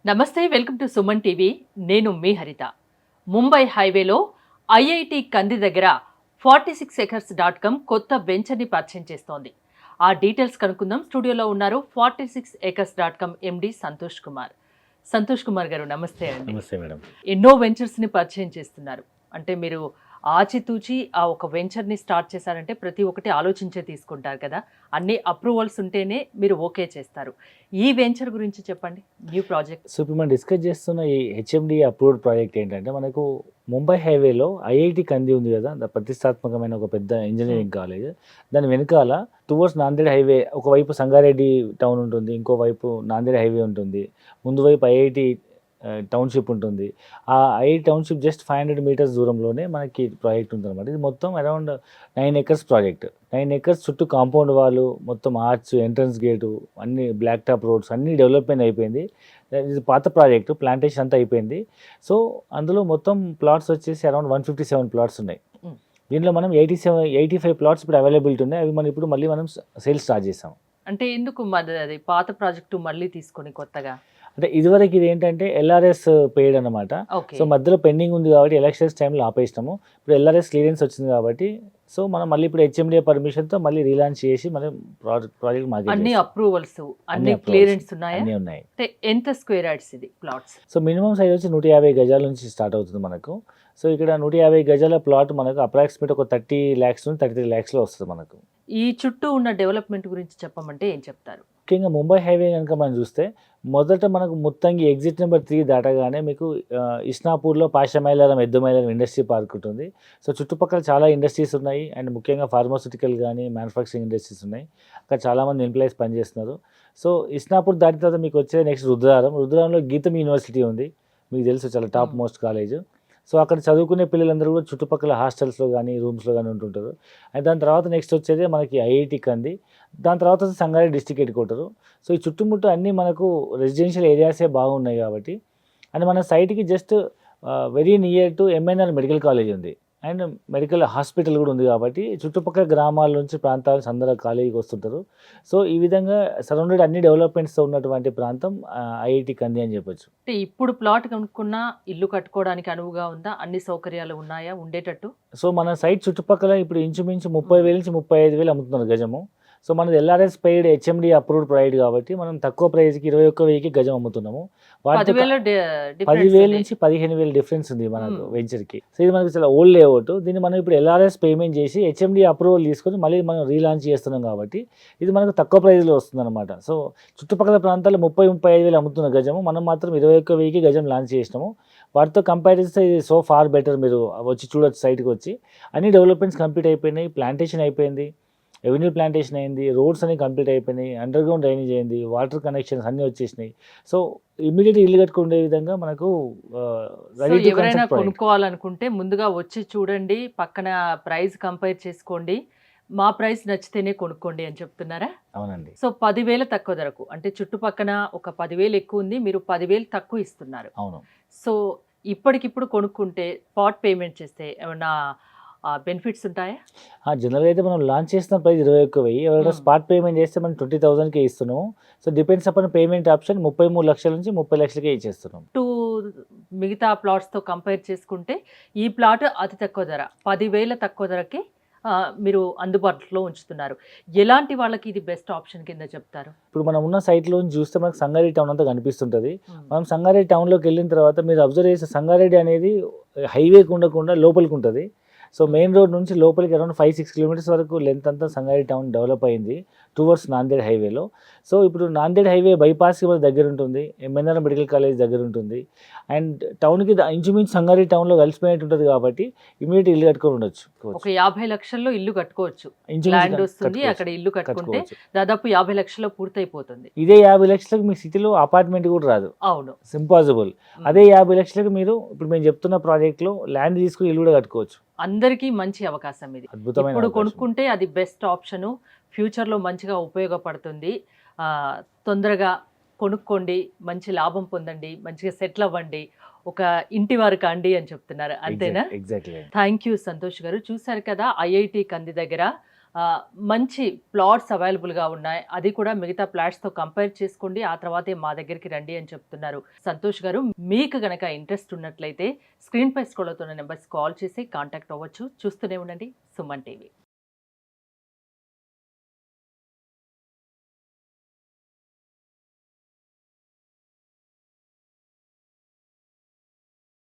నమస్తే, welcome to Suman TV. నేను మీ హరిత. ముంబై హైవేలో ఐఐటి కంది దగ్గర 46acres.com కొత్త వెంచర్ని పరిచయం చేస్తోంది. ఆ డీటెయిల్స్ కనుక్కుందాం. స్టూడియోలో ఉన్నారు 46acres.com ఎండి సంతోష్ కుమార్. సంతోష్ కుమార్ గారు నమస్తే అండి. నమస్తే మేడం. ఎన్నో వెంచర్స్ని పరిచయం చేస్తున్నారు. అంటే మీరు ఆచితూచి ఆ ఒక వెంచర్ని స్టార్ట్ చేశారంటే ప్రతి ఒక్కటి ఆలోచించే తీసుకుంటారు కదా. అన్ని అప్రూవల్స్ ఉంటేనే మీరు ఓకే చేస్తారు. ఈ వెంచర్ గురించి చెప్పండి, న్యూ ప్రాజెక్ట్. సో ఇప్పుడు మనం డిస్కస్ చేస్తున్న ఈ హెచ్ఎండి అప్రూవ్డ్ ప్రాజెక్ట్ ఏంటంటే మనకు ముంబై హైవేలో ఐఐటి కంది ఉంది కదా, ప్రతిష్టాత్మకమైన ఒక పెద్ద ఇంజనీరింగ్ కాలేజ్. దాని వెనకాల టువర్డ్స్ నాందేడ్ హైవే ఒకవైపు సంగారెడ్డి టౌన్ ఉంటుంది, ఇంకోవైపు నాందేడ్ హైవే ఉంటుంది, ముందు వైపు ఐఐటి టౌన్షిప్ ఉంటుంది. ఆ ఐఐటి టౌన్షిప్ జస్ట్ 500 మీటర్స్ దూరంలోనే మనకి ప్రాజెక్ట్ ఉంటుంది అనమాట. ఇది మొత్తం అరౌండ్ 9 acres ప్రాజెక్ట్. 9 acres చుట్టూ కాంపౌండ్ వాళ్ళు, మొత్తం ఆర్చ్, ఎంట్రన్స్ గేటు, అన్ని బ్లాక్ టాప్ రోడ్స్ అన్నీ డెవలప్మెంట్ అయిపోయింది. ఇది పాత ప్రాజెక్టు, ప్లాంటేషన్ అంతా అయిపోయింది. సో అందులో మొత్తం ప్లాట్స్ వచ్చేసి అరౌండ్ 157 ప్లాట్స్ ఉన్నాయి. దీనిలో మనం 85 ప్లాట్స్ ఇప్పుడు అవైలబిలిటీ ఉన్నాయి. అవి మనం ఇప్పుడు మళ్ళీ మనం సేల్ స్టార్ట్ చేసాం. అంటే ఎందుకు అది పాత ప్రాజెక్టు మళ్ళీ తీసుకొని కొత్తగా? అంటే ఇదివరకు ఇది ఏంటంటే ఎల్ఆర్ఎస్ పెయిడ్ అనమాట. సో మధ్యలో పెండింగ్ ఉంది కాబట్టి ఎలక్షన్స్ టైంలో ఆపేసినాము. ఇప్పుడు ఎల్ఆర్ఎస్ క్లియరెన్స్ వచ్చింది కాబట్టి సో మనం మళ్ళీ ఇప్పుడు హెచ్ఎండిఏ పర్మిషన్తో మళ్ళీ రీలాంచ్ చేసి మనం ప్రాజెక్ట్ మార్కెట్ అన్ని అప్రూవల్స్ అన్ని క్లియరెన్స్ ఉన్నాయా? అన్నీ ఉన్నాయి. అంటే ఎంత స్క్వేర్ యార్డ్స్ ఇది ప్లాట్స్? సో మినిమం సైజ్ వచ్చి 150 గజాల నుంచి స్టార్ట్ అవుతుంది మనకు. సో ఇక్కడ 150 గజాల ప్లాట్ మనకు అప్రాక్సిమేట్ ఒక 30 lakhs నుంచి 33 lakhsలో వస్తుంది మనకు. ఈ చుట్టూ ఉన్న డెవలప్మెంట్ గురించి చెప్పమంటే ఏం చెప్తారు? ముఖ్యంగా ముంబై హైవే కనుక మనం చూస్తే మొదట మనకు ముత్తంగి ఎగ్జిట్ నెంబర్ 3 దాటగానే మీకు ఇస్నాపూర్లో పాషమైలారం, ఎద్దుమైలారం ఇండస్ట్రీ పార్క్ ఉంటుంది. సో చుట్టుపక్కల చాలా ఇండస్ట్రీస్ ఉన్నాయి అండ్ ముఖ్యంగా ఫార్మాస్యూటికల్ కానీ మ్యానుఫ్యాక్చరింగ్ ఇండస్ట్రీస్ ఉన్నాయి. అక్కడ చాలామంది ఎంప్లాయీస్ పనిచేస్తున్నారు. సో ఇస్నాపూర్ దాటిన తర్వాత మీకు వచ్చేది నెక్స్ట్ రుద్రారంలో గీతం యూనివర్సిటీ ఉంది, మీకు తెలుసు, చాలా టాప్ మోస్ట్ కాలేజ్. సో అక్కడ చదువుకునే పిల్లలందరూ కూడా చుట్టుపక్కల హాస్టల్స్లో కానీ రూమ్స్లో కానీ ఉంటుంటారు. అండ్ దాని తర్వాత నెక్స్ట్ వచ్చేది మనకి ఐఐటి కంది, దాని తర్వాత Sangareddy district head quarter. So ఈ చుట్టుముట్టు అన్నీ మనకు రెసిడెన్షియల్ ఏరియాసే బాగున్నాయి కాబట్టి. అండ్ మన సైట్కి just very near to MNR medical college ఉంది అండ్ మెడికల్ హాస్పిటల్ కూడా ఉంది కాబట్టి చుట్టుపక్కల గ్రామాల నుంచి ప్రాంతాల నుంచి అందరూ కాలేజీకి వస్తుంటారు. సో ఈ విధంగా సరౌండెడ్ అన్ని డెవలప్మెంట్స్తో ఉన్నటువంటి ప్రాంతం ఐఐటి కంది అని చెప్పొచ్చు. అంటే ఇప్పుడు ప్లాట్ కనుక్కున్నా ఇల్లు కట్టుకోవడానికి అనువుగా ఉందా? అన్ని సౌకర్యాలు ఉన్నాయా ఉండేటట్టు? సో మన సైట్ చుట్టుపక్కల ఇప్పుడు ఇంచుమించు 30,000 నుంచి 35,000 అమ్ముతున్నారు గజము. సో మనది LRS paid HMD approved pride కాబట్టి మనం తక్కువ ప్రైస్కి 21,000కి గజం అమ్ముతున్నాము. 10,000 నుంచి 15,000 డిఫరెన్స్ ఉంది మన వెంచర్కి. సో ఇది మనకి చాలా ఓల్డ్ లేఅవుట్. దీన్ని మనం ఇప్పుడు ఎల్ఆర్ఎస్ పేమెంట్ చేసి హెచ్ఎండి అప్రూవల్ తీసుకొని మళ్ళీ మనం రీలాంచ్ చేస్తున్నాం కాబట్టి ఇది మనకు తక్కువ ప్రైస్లో వస్తుంది అనమాట. సో చుట్టుపక్కల ప్రాంతాల్లో 30-35,000 అమ్ముతున్న గజము, మనం మాత్రం 21,000కి గజం లాంచ్ చేసినాము. వాటితో కంపేర్ చేస్తే ఇది సో ఫార్ బెటర్. మీరు వచ్చి చూడొచ్చు, సైట్కి వచ్చి అన్ని డెవలప్మెంట్స్ కంప్లీట్ అయిపోయినాయి. ప్లాంటేషన్ అయిపోయింది, రెవెన్యూ ప్లాంటేషన్ అయింది, రోడ్స్ అన్ని కంప్లీట్ అయిపోయినాయి, అండర్ గ్రౌండ్ డ్రైనేజ్ అయింది, వాటర్ కనెక్షన్స్ అన్నీ వచ్చేసినాయి. సో ఇమ్మీడియట్ ఇల్లు కట్టుకునే విధంగా మనకు ఎవరైనా కొనుక్కోవాలనుకుంటే ముందుగా వచ్చి చూడండి, పక్కన ప్రైస్ కంపేర్ చేసుకోండి, మా ప్రైస్ నచ్చితేనే కొనుక్కోండి అని చెప్తున్నారా? అవునండి. సో 10,000 తక్కువ ధరకు, అంటే చుట్టుపక్కన ఒక 10,000 ఎక్కువ ఉంది, మీరు 10,000 తక్కువ ఇస్తున్నారు. అవును. సో ఇప్పటికిప్పుడు కొనుక్కుంటే స్పాట్ పేమెంట్ చేస్తే ఏమన్నా బెనిఫిట్స్ ఉంటాయా? జనరల్గా అయితే మనం లాంచ్ చేస్తున్న ప్రైస్ 21,000. ఎవరైనా స్పాట్ పేమెంట్ చేస్తే మనం 20,000కే ఇస్తున్నాము. So depends upon payment option. 33 లక్షల నుంచి 30 లక్షలకే ఇచ్చేస్తున్నాం. మిగతా ప్లాట్స్తో కంపేర్ చేసుకుంటే ఈ ప్లాట్ అతి తక్కువ ధర, 10,000 తక్కువ ధరకి మీరు అందుబాటులో ఉంచుతున్నారు. ఎలాంటి వాళ్ళకి ఇది బెస్ట్ ఆప్షన్ కింద చెప్తారు? ఇప్పుడు మనం ఉన్న సైట్లో చూస్తే మనకు సంగారెడ్డి టౌన్ అంతా కనిపిస్తుంటుంది. మనం సంగారెడ్డి టౌన్లోకి వెళ్ళిన తర్వాత మీరు అబ్జర్వ్ చేస్తే సంగారెడ్డి అనేది హైవేకి ఉండకుండా లోపలికి ఉంటుంది. సో మెయిన్ రోడ్ నుంచి లోపలికి అరౌండ్ 5-6 కిలోమీటర్స్ వరకు లెంత్ అంతా సంగారెడ్డి టౌన్ డెవలప్ అయింది టువర్డ్స్ నాందేడ్ హైవేలో. సో ఇప్పుడు నాందేడ్ హైవే బైపాస్కి మన దగ్గర ఉంటుంది, ఎంఎన్ఆర్ మెడికల్ కాలేజ్ దగ్గర ఉంటుంది అండ్ టౌన్కి ఇంచుమించు సంగారెడ్డి టౌన్లో కలిసిపోయినట్టు ఉంటుంది కాబట్టి ఇమీడియట్ ఇల్లు కట్టుకొని ఉండొచ్చు. ఒక 50 లక్షల్లో ఇల్లు కట్టుకోవచ్చు, ల్యాండ్ వస్తుంది, అక్కడ ఇల్లు కట్టుకుంటే దాదాపు 50 లక్షల్లో పూర్తయిపోతుంది. ఇదే 50 లక్షలకు మీ సిటీలో అపార్ట్మెంట్ కూడా రాదు. అవును, ఇంపాసిబుల్. అదే 50 లక్షలకు మీరు ఇప్పుడు మేము చెప్తున్న ప్రాజెక్ట్లో ల్యాండ్ తీసుకుని ఇల్లు కూడా కట్టుకోవచ్చు. అందరికీ మంచి అవకాశం ఇది. ఇప్పుడు కొనుక్కుంటే అది బెస్ట్ ఆప్షను, ఫ్యూచర్లో మంచిగా ఉపయోగపడుతుంది. తొందరగా కొనుక్కోండి, మంచి లాభం పొందండి, మంచిగా సెటిల్ అవ్వండి, ఒక ఇంటి వారు కాండి అని చెప్తున్నారు, అంతేనా? ఎగ్జాక్ట్లీ. థ్యాంక్ యూ సంతోష్ గారు. చూశారు కదా, ఐఐటి కంది దగ్గర మంచి ప్లాట్స్ అవైలబుల్గా ఉన్నాయి, అది కూడా మిగతా ప్లాట్స్తో కంపేర్ చేసుకోండి, ఆ తర్వాతే మా దగ్గరికి రండి అని చెప్తున్నారు సంతోష్ గారు. మీకు గనక ఇంట్రెస్ట్ ఉన్నట్లయితే స్క్రీన్ పై స్క్రోల్ అవుతున్న నెంబర్స్ కాల్ చేసి కాంటాక్ట్ అవ్వచ్చు. చూస్తూనే ఉండండి సుమన్ టీవీ.